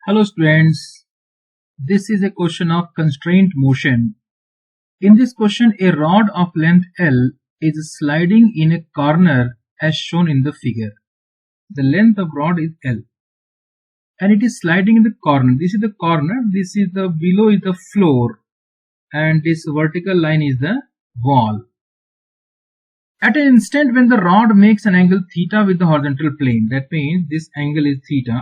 Hello students, this is a question of constraint motion. In this question, a rod of length L is sliding in a corner as shown in the figure. The length of rod is L and it is sliding in the corner. This is the corner, this is the below is the floor and this vertical line is the wall. At an instant when the rod makes an angle theta with the horizontal plane, that means this angle is theta.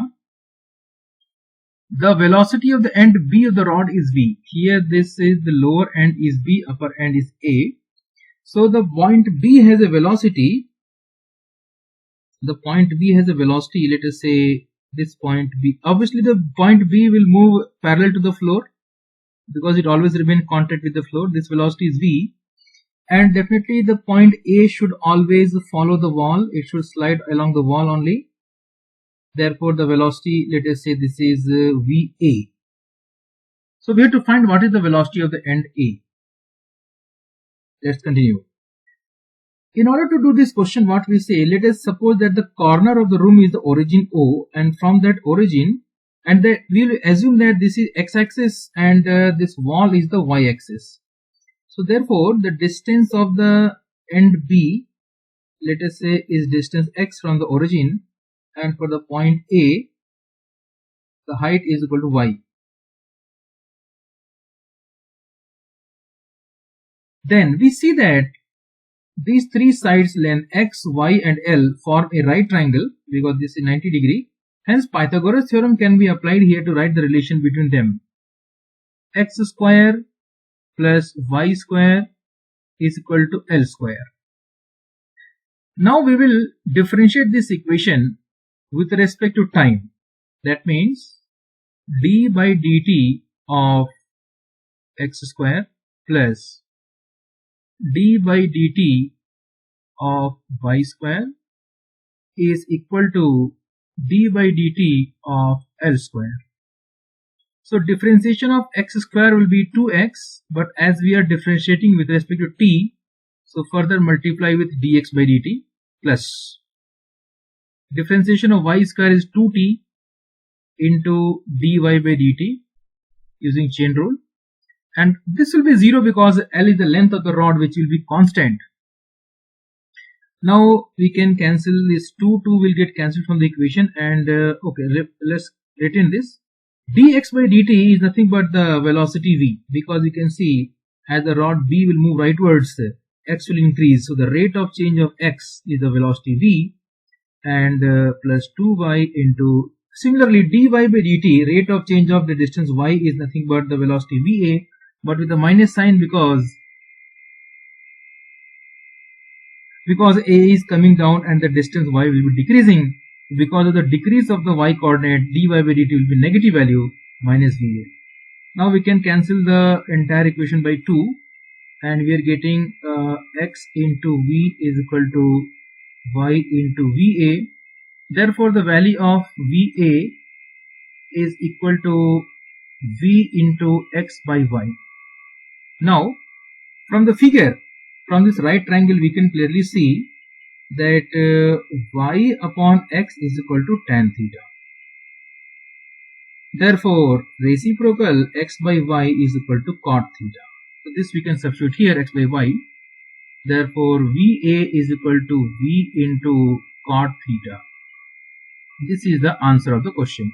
The velocity of the end B of the rod is V. Here this is the lower end is B, upper end is A. So the point B has a velocity. The point B has a velocity, let us say this point B. Obviously the point B will move parallel to the floor because it always remains in contact with the floor. This velocity is V. And definitely the point A should always follow the wall. It should slide along the wall only. Therefore, the velocity, let us say this is VA. So we have to find what is the velocity of the end A. Let's continue. In order to do this question, what we say, let us suppose that the corner of the room is the origin O, and from that origin, and we will assume that this is x-axis and this wall is the y-axis. So therefore, the distance of the end B, let us say, is distance x from the origin. And for the point A, the height is equal to y. Then we see that these three sides length x, y and L form a right triangle because this is 90 degree. Hence Pythagoras theorem can be applied here to write the relation between them. X square plus y square is equal to L square. Now we will differentiate this equation with respect to time. That means d by dt of x square plus d by dt of y square is equal to d by dt of L square. So differentiation of x square will be 2x, but as we are differentiating with respect to t, so further multiply with dx by dt plus differentiation of y square is 2t into dy by dt using chain rule, and this will be 0 because L is the length of the rod, which will be constant. Now we can cancel this 2 will get cancelled from the equation, and okay, let's retain this. Dx by dt is nothing but the velocity v, because you can see as the rod B will move rightwards, x will increase, so the rate of change of x is the velocity v, and plus 2y into, similarly dy by dt, rate of change of the distance y is nothing but the velocity va, but with the minus sign because a is coming down and the distance y will be decreasing. Because of the decrease of the y coordinate, dy by dt will be negative value minus va. Now we can cancel the entire equation by 2 and we are getting x into v is equal to y into va. Therefore the value of va is equal to v into x by y. Now from the figure, from this right triangle, we can clearly see that y upon x is equal to tan theta. Therefore reciprocal x by y is equal to cot theta. So this we can substitute here, x by y. Therefore va is equal to v into cot theta. This is the answer of the question.